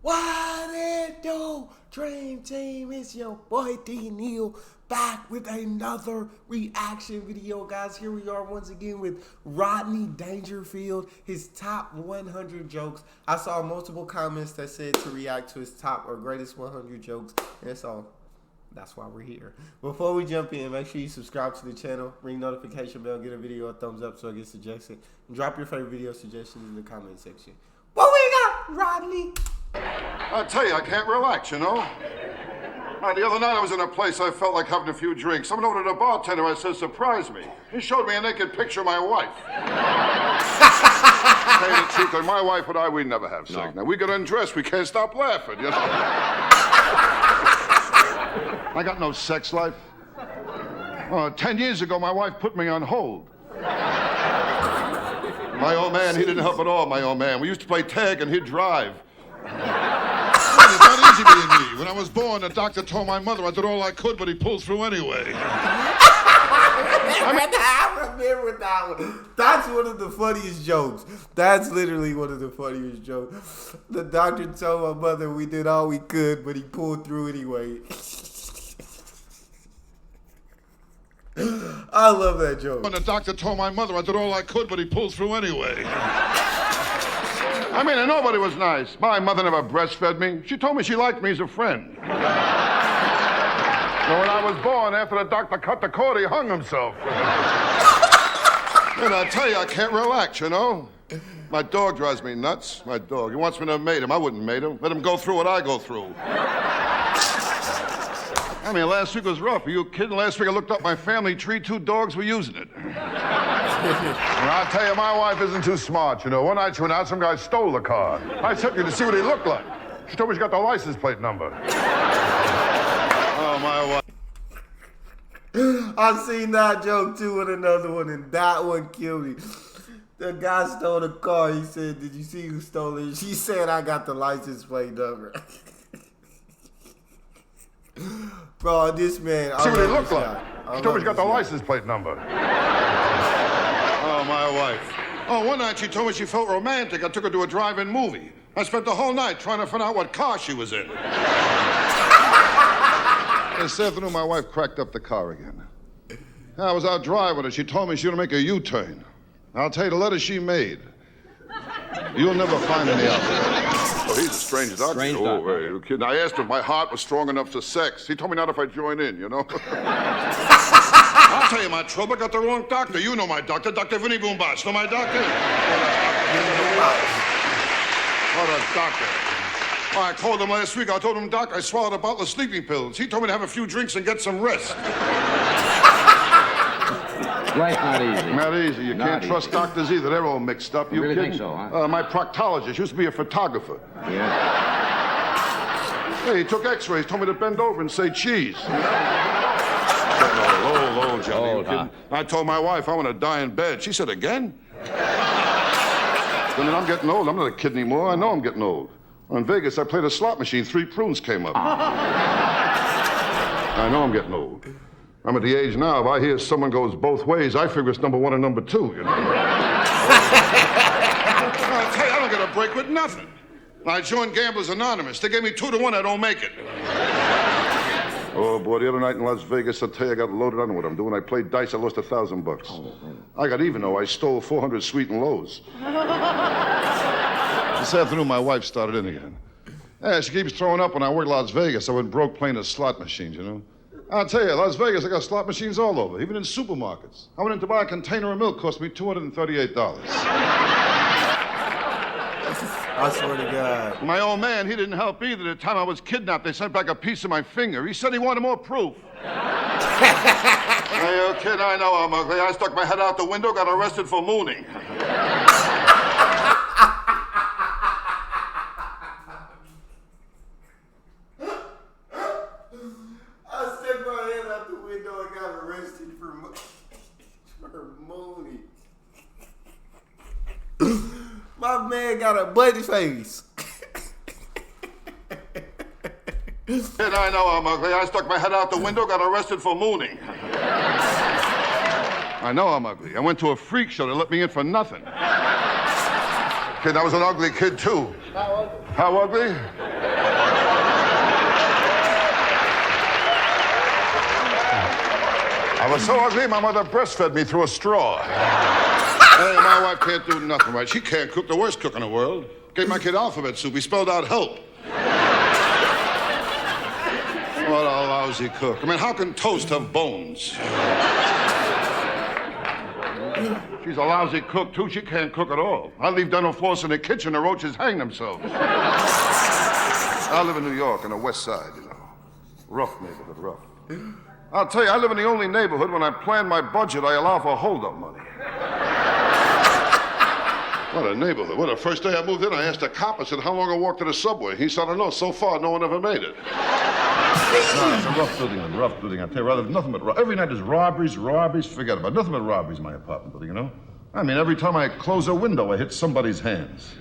What it do, Dream Team? It's your boy D Neal back with another reaction video, guys. Here we are once again with Rodney Dangerfield, his top 100 jokes. I saw multiple comments that said to react to his top or greatest 100 jokes. And so that's why we're here. Before we jump in, make sure you subscribe to the channel, ring notification bell, get a video a thumbs up so it gets suggested, and drop your favorite video suggestions in the comment section. What we got, Rodney? I tell you, I can't relax, you know? The other night I was in a place I felt like having a few drinks. Someone ordered a bartender. I said, surprise me. He showed me a naked picture of my wife. Tell you the truth, and my wife and I, we never have sex. Now, we get undressed. We can't stop laughing, you know? I got no sex life. 10 years ago, my wife put me on hold. My old man, he didn't help at all, my old man. We used to play tag and he'd drive. It's not easy being me. When I was born, the doctor told my mother I did all I could, but he pulled through anyway. I remember that one. That's one of the funniest jokes. That's literally one of the funniest jokes. The doctor told my mother we did all we could, but he pulled through anyway. I love that joke. When the doctor told my mother I did all I could, but he pulled through anyway. I mean, and nobody was nice. My mother never breastfed me. She told me she liked me as a friend. So when I was born, after the doctor cut the cord, he hung himself. And I tell you, I can't relax, you know? My dog drives me nuts. My dog. He wants me to mate him. I wouldn't mate him. Let him go through what I go through. I mean, last week was rough. Are you kidding? Last week I looked up my family tree. 2 dogs were using it. And I'll tell you, my wife isn't too smart, you know. One night she went out, some guy stole the car. I sent you to see what he looked like. She told me she got the license plate number. Oh, my wife. I've seen that joke too with another one, and that one killed me. The guy stole the car. He said, "Did you see who stole it?" She said, "I got the license plate number." Bro, this man. See what he looked like. She told me she got the license plate number. Oh, my wife. Oh, one night she told me she felt romantic. I took her to a drive-in movie. I spent the whole night trying to find out what car she was in. This afternoon, my wife cracked up the car again. I was out driving her. She told me she was going to make a U-turn. I'll tell you, the letter she made, you'll never find any out there. Oh, he's a strange doctor. Strange doctor. Are you kidding? I asked him if my heart was strong enough for sex. He told me not if I join in, you know? I'll tell you my trouble. I got the wrong doctor. You know my doctor, Dr. Vinny Boombosh. Know my doctor? What a doctor. Oh, I called him last week. I told him, Doc, I swallowed a bottle of sleeping pills. He told me to have a few drinks and get some rest. Life's not easy. Not easy. You can't trust doctors either. They're all mixed up. You really kidding? think so, huh? My proctologist used to be a photographer. Yeah. Hey, he took x-rays, told me to bend over and say cheese. Old, Johnny. Old, huh? I told my wife I want to die in bed. She said, again? I mean, I'm getting old. I'm not a kid anymore. I know I'm getting old. In Vegas, I played a slot machine. 3 prunes came up. I know I'm getting old. I'm at the age now, if I hear someone goes both ways, I figure it's number 1 and number 2, you know? I tell you, I don't get a break with nothing. I joined Gamblers Anonymous. They gave me 2 to 1, I don't make it. Oh, boy, the other night in Las Vegas, I tell you, I got loaded. I don't know what I'm doing. I played dice, I lost $1,000. I got even, though. I stole 400 sweet and lows. This afternoon, my wife started in again. Yeah, she keeps throwing up when I work in Las Vegas. I went broke playing the slot machines, you know? I'll tell you, Las Vegas, I got slot machines all over, even in supermarkets. I went in to buy a container of milk, cost me $238. I swear to God. My old man, he didn't help either. The time I was kidnapped, they sent back a piece of my finger. He said he wanted more proof. Hey, you kid, I know I'm ugly. I stuck my head out the window, got arrested for mooning. My man got a buddy face. Kid, I know I'm ugly. I stuck my head out the window, got arrested for mooning. I know I'm ugly. I went to a freak show. They let me in for nothing. Kid, I was an ugly kid, too. How ugly? I was so ugly, my mother breastfed me through a straw. Hey, my wife can't do nothing right. She can't cook, the worst cook in the world. Gave my kid alphabet soup. He spelled out help. What a lousy cook. I mean, how can toast have bones? She's a lousy cook, too. She can't cook at all. I leave dental floss in the kitchen, the roaches hang themselves. I live in New York, on the west side, you know. Rough neighborhood, rough. I'll tell you, I live in the only neighborhood when I plan my budget, I allow for hold-up money. What a neighborhood. Well, the first day I moved in, I asked a cop, I said, how long I walk to the subway? He said, I don't know. So far, no one ever made it. No, it's a rough building, I tell you, rather, nothing but every night is robberies, forget about it. Nothing but robberies in my apartment building, you know? I mean, every time I close a window, I hit somebody's hands.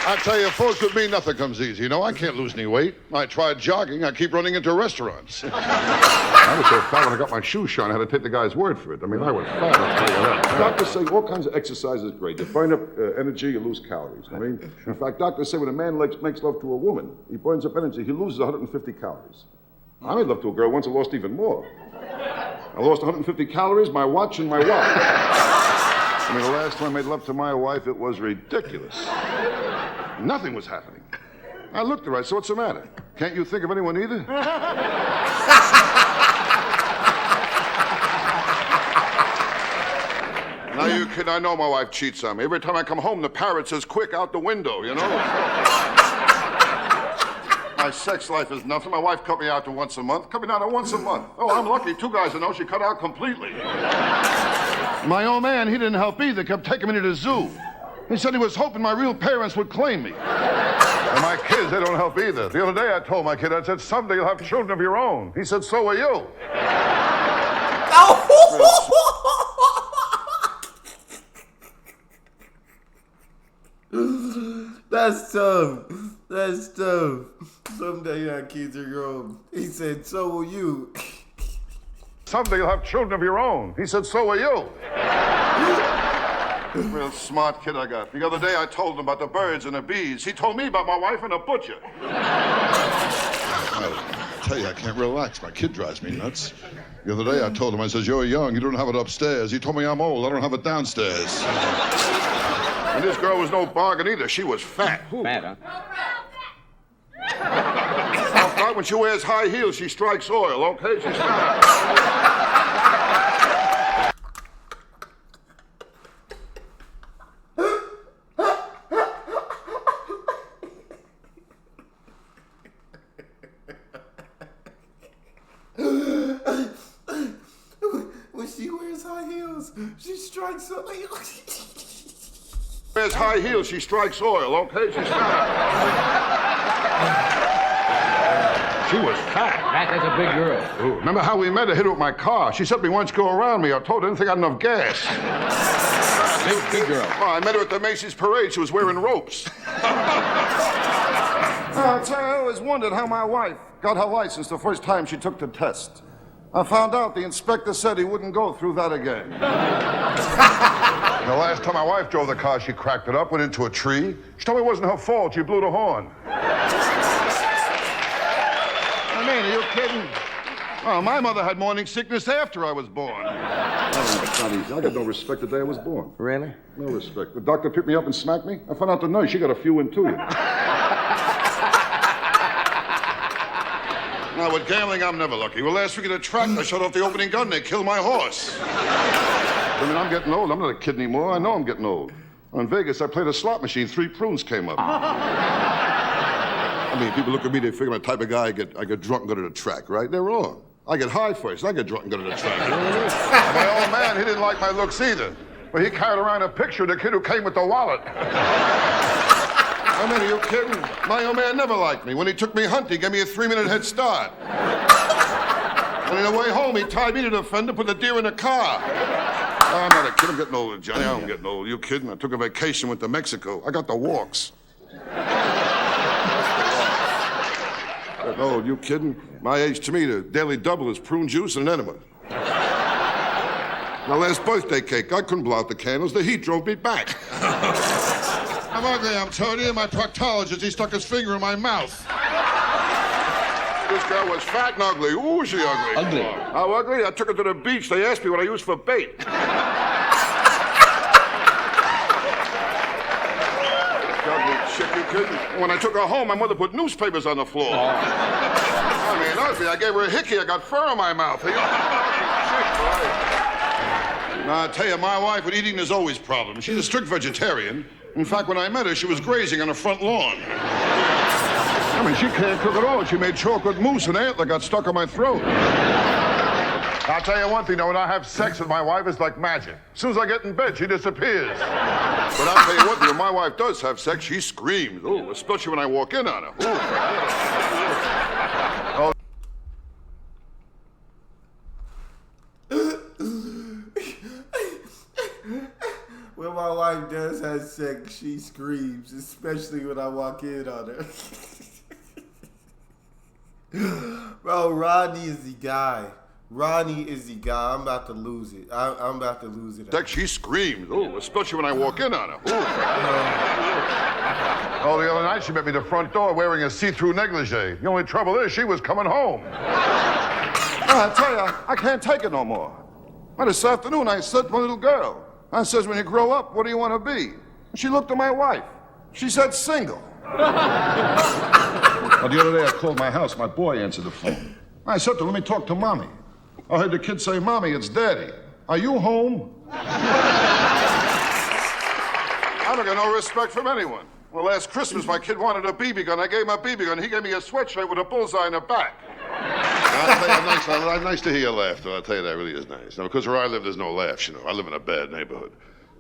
I tell you, folks, with me, nothing comes easy. You know, I can't lose any weight. I tried jogging. I keep running into restaurants. I was so fat when I got my shoes shone, I had to take the guy's word for it. I mean, I was fat, I'll tell you that. Doctors say all kinds of exercise is great. You burn up energy, you lose calories. I mean, in fact, doctors say when a man makes love to a woman, he burns up energy, he loses 150 calories. I made love to a girl once, I lost even more. I lost 150 calories, my watch, and my wallet. I mean, the last time I made love to my wife, it was ridiculous. Nothing was happening. I looked at her, I said, what's the matter? Can't you think of anyone either? Now, you kid, I know my wife cheats on me. Every time I come home, the parrot says, quick, out the window, you know? My sex life is nothing. My wife cut me out to once a month. Cut me down to once a month. Oh, I'm lucky. 2 guys I know she cut out completely. My old man, he didn't help either. Kept taking me to the zoo. He said he was hoping my real parents would claim me. And my kids, they don't help either. The other day I told my kid, I said, someday you'll have children of your own. He said, so will you. That's tough. That's tough. Someday your kids are grown. He said, so will you. Someday you'll have children of your own. He said, so will you. Real smart kid I got. The other day I told him about the birds and the bees. He told me about my wife and a butcher. I tell you, I can't relax. My kid drives me nuts. The other day I told him, I says, you're young, you don't have it upstairs. He told me I'm old, I don't have it downstairs. And this girl was no bargain either. She was fat. Fat, huh? When she wears high heels, she strikes oil, okay? She's fat. When she wears high heels, she strikes oil. Wears high heels, she strikes oil, okay? She's fat. She was fat. Fat, that's a big girl. Ooh, remember how we met? I hit her with my car. She said to me, why don't you go around me? I told her I didn't think I had enough gas. Big girl. Oh, I met her at the Macy's parade. She was wearing ropes. I always wondered how my wife got her license the first time she took the test. I found out the inspector said he wouldn't go through that again. The last time my wife drove the car, she cracked it up, went into a tree. She told me it wasn't her fault. She blew the horn. I mean, are you kidding? Oh, my mother had morning sickness after I was born. Oh, it's not easy. I got no respect the day I was born. Really? No respect. The doctor picked me up and smacked me. I found out the nurse, she got a few into you. Now, with gambling, I'm never lucky. Well, last week at a track, I shut off the opening gun and they killed my horse. I mean, I'm getting old. I'm not a kid anymore. I know I'm getting old. In Vegas, I played a slot machine. 3 prunes came up. I mean, people look at me, they figure I'm the type of guy I get drunk and go to the track, right? They're wrong. I get high first, I get drunk and go to the track. You know what I mean? My old man, he didn't like my looks either. But he carried around a picture of the kid who came with the wallet. I mean, are you kidding? My old man never liked me. When he took me hunting, he gave me a 3-minute head start. And on the way home, he tied me to the fender, put the deer in the car. Oh, I'm not a kid. I'm getting older, Johnny. I'm getting old. You kidding? I took a vacation, went to Mexico. I got the walks. Getting old. You kidding? My age, to me, the daily double is prune juice and an enema. My last birthday cake, I couldn't blow out the candles. The heat drove me back. I ugly, I'm telling you. My proctologist, he stuck his finger in my mouth. This girl was fat and ugly. Ooh, was she ugly? Ugly. How ugly? I took her to the beach. They asked me what I used for bait. Ugly chick, you kidding? When I took her home, my mother put newspapers on the floor. I mean, ugly. I gave her a hickey. I got fur in my mouth. Now, I tell you, my wife with eating is always problem. She's a strict vegetarian. In fact, when I met her, she was grazing on her front lawn. I mean, she can't cook at all. She made chocolate mousse and antler got stuck on my throat. I'll tell you one thing, though, when I have sex with my wife, it's like magic. As soon as I get in bed, she disappears. But I'll tell you what, when my wife does have sex, she screams. Oh, especially when I walk in on her. Oh. When my wife does have sex, she screams, especially when I walk in on her. Bro, Rodney is the guy. Rodney is the guy. I'm about to lose it. I'm about to lose it. Sex, she screams. Oh, especially when I walk in on her. Oh, the other night she met me at the front door wearing a see-through negligee. The only trouble is she was coming home. I tell you, I can't take it no more. Well, this afternoon I said to my little girl, I says, when you grow up, what do you want to be? And she looked at my wife. She said, single. Well, the other day I called my house. My boy answered the phone. I said to her, let me talk to Mommy. I heard the kid say, Mommy, it's Daddy. Are you home? I don't get no respect from anyone. Well, last Christmas, my kid wanted a BB gun. I gave him a BB gun. He gave me a sweatshirt with a bullseye in the back. I'll tell you, nice to hear you laugh, though. I'll tell you, that really is nice. Now, because where I live, there's no laughs, you know. I live in a bad neighborhood.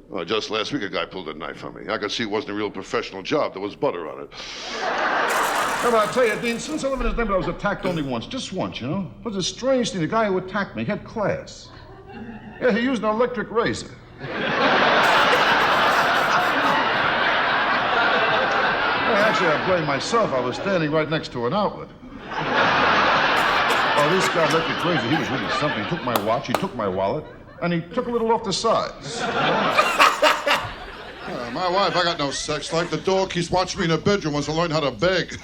Well, just last week, a guy pulled a knife on me. I could see it wasn't a real professional job. There was butter on it. But I'll tell you, Dean, since I live in this neighborhood, I was attacked only once. Just once, you know. It was a strange thing. The guy who attacked me, he had class. Yeah, he used an electric razor. Actually, I blame myself. I was standing right next to an outlet. Oh, this guy electric razor, he was really something. He took my watch, he took my wallet, and he took a little off the sides. My wife, I got no sex life. The dog keeps watching me in the bedroom wants to learn how to beg.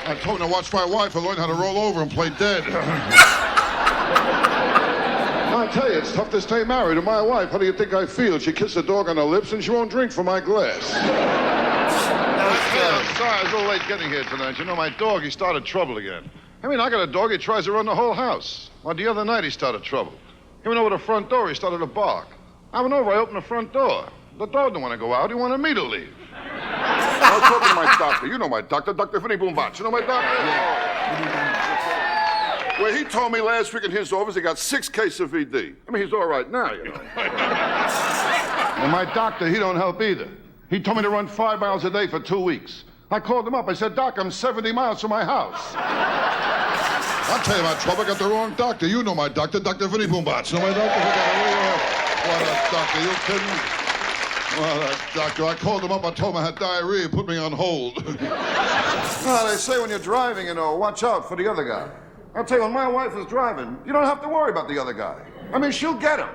I told him to watch my wife and learn how to roll over and play dead. I tell you, it's tough to stay married to my wife. How do you think I feel? She kissed the dog on the lips and she won't drink from my glass. Sorry, I was a little late getting here tonight. You know, my dog, he started trouble again. I mean, I got a dog, he tries to run the whole house. Well, the other night he started trouble. He went over to the front door, he started to bark. I went over, I opened the front door. The dog didn't want to go out, he wanted me to leave. I was talking to my doctor. You know my doctor, Dr. Vinny Boombach. You know my doctor? Yeah. Well, he told me last week in his office he got 6 cases of VD. I mean, he's all right now, you know. And my doctor, he don't help either. He told me to run 5 miles a day for 2 weeks. I called him up. I said, Doc, I'm 70 miles from my house. I'll tell you about trouble. I got the wrong doctor. You know my doctor, Dr. Vinny Boombach. You know my doctor? What a doctor. You kidding? Well, that doctor, I called him up. I told him I had diarrhea. Put me on hold. Well, they say when you're driving, you know, watch out for the other guy. I'll tell you, when my wife is driving, you don't have to worry about the other guy. I mean, she'll get him.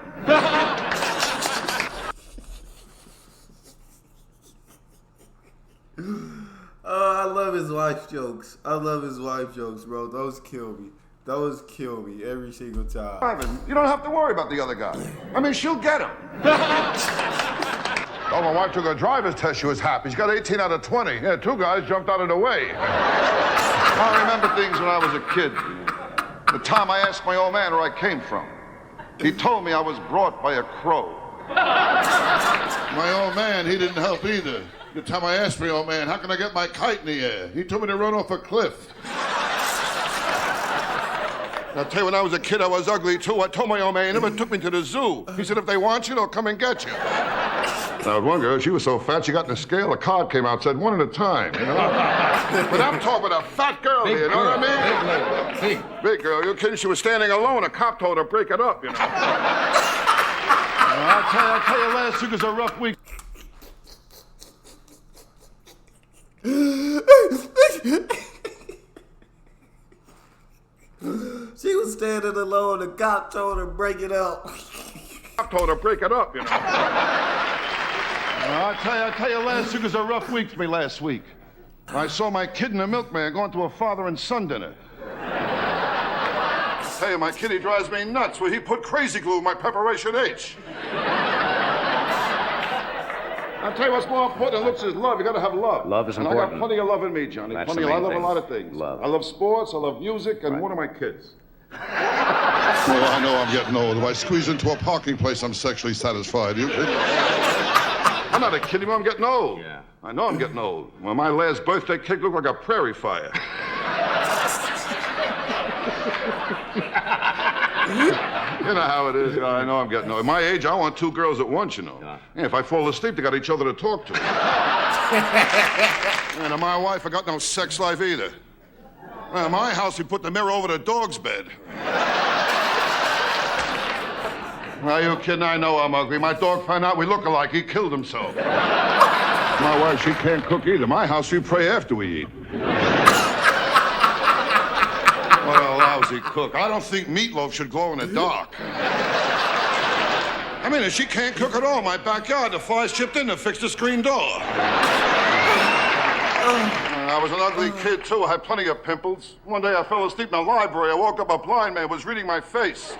I love his wife jokes. I love his wife jokes, bro. Those kill me. Those kill me every single time. Driving, you don't have to worry about the other guy. I mean, she'll get him. Oh, my wife took her driver's test. She was happy. She got 18 out of 20. Yeah, 2 guys jumped out of the way. I remember things when I was a kid. The time I asked my old man where I came from. He told me I was brought by a crow. My old man, he didn't help either. The time I asked my old man, how can I get my kite in the air? He told me to run off a cliff. I'll tell you, when I was a kid, I was ugly, too. I told my old man, he never took me to the zoo. He said, if they want you, they'll come and get you. Now, one girl, she was so fat, she got in the scale, a card came out, said 1 at a time, you know? But I'm talking about a fat girl here, you know what I mean? Big girl, you're kidding? She was standing alone. A cop told her to break it up, you know? I'll tell you, last week was a rough week. She was standing alone. The cop told her break it up. Cop told her break it up, you know. I tell you, last week was a rough week for me last week. I saw my kid and the milkman going to a father and son dinner. I tell you, my kid, he drives me nuts where he put crazy glue in my preparation H. I'll tell you what's more important than looks is love. You gotta have love. Love is and important. I got plenty of love in me, Johnny. That's Plenty of the love. I main love a thing. lot of things. Love. I love sports, I love music, and Right. one of my kids. Oh, I know I'm getting old. If I squeeze into a parking place, I'm sexually satisfied. I'm not a kid anymore. I'm getting old. Yeah. I know I'm getting old. Well, my last birthday cake looked like a prairie fire. You know how it is. You know, I know I'm getting old. At my age, I want two girls at once, you know. Yeah. Yeah, if I fall asleep, they got each other to talk to. And my wife, I got no sex life either. At my house, we put the mirror over the dog's bed. Are you kidding? I know I'm ugly. My dog found out we look alike. He killed himself. My wife, she can't cook either. My house, we pray after we eat. What a lousy cook. I don't think meatloaf should glow in the dark. I mean, if she can't cook at all, my backyard, the flies chipped in to fix the screen door. I was an ugly kid, too. I had plenty of pimples. One day I fell asleep in the library. I woke up, a blind man was reading my face.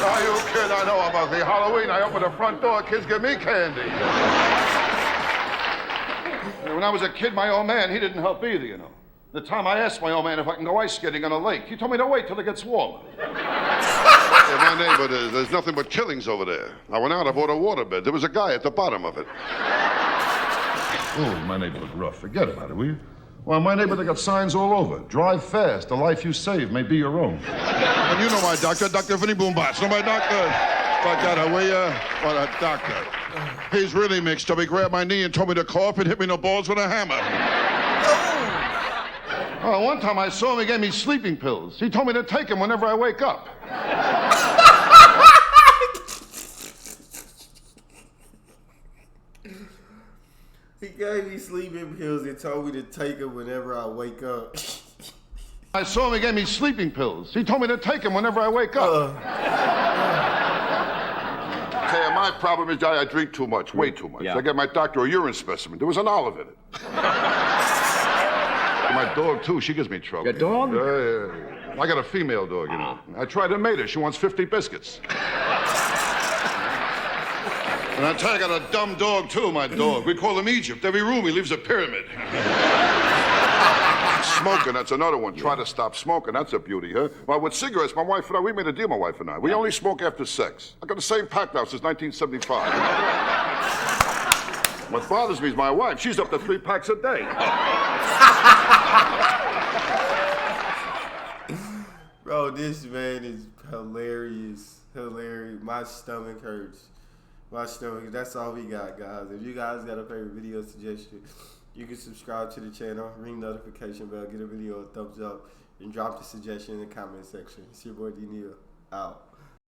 Are you kidding? I know I'm ugly. Halloween, I open the front door, kids give me candy. When I was a kid, my old man, he didn't help either, you know. The time I asked my old man if I can go ice skating on a lake, he told me to wait till it gets warmer. Yeah, my neighbor, there's nothing but killings over there. I went out, I bought a waterbed. There was a guy at the bottom of it. Oh, my neighbor was rough. Forget about it, will you? Well, my neighbor, they got signs all over. Drive fast. The life you save may be your own. And you know my doctor, Dr. Vinny Boombots. Know my doctor? But God, will you? What a doctor. He's really mixed up. He grabbed my knee and told me to cough and hit me in the balls with a hammer. Oh, one time I saw him, he gave me sleeping pills. He told me to take them whenever I wake up. He gave me sleeping pills and told me to take them whenever I wake up. I saw him, he gave me sleeping pills. He told me to take them whenever I wake up. Tell you, my problem is I drink too much, way too much. Yeah. I get my doctor a urine specimen. There was an olive in it. My dog, too, she gives me trouble. Your dog? Yeah. I got a female dog, you know. I tried to mate her. She wants 50 biscuits. And I tell you, I got a dumb dog, too, my dog. We call him Egypt. Every room he leaves a pyramid. Smoking, that's another one. Try to stop smoking. That's a beauty, huh? Well, with cigarettes, my wife and I, we made a deal, my wife and I. We only smoke after sex. I got the same pack now since 1975. What bothers me is my wife. She's up to 3 packs a day. Bro, this man is hilarious. Hilarious. My stomach hurts. My stomach. That's all we got, guys. If you guys got a favorite video suggestion, you can subscribe to the channel, ring notification bell, get a video a thumbs up, and drop the suggestion in the comment section. It's your boy D Neal. Out.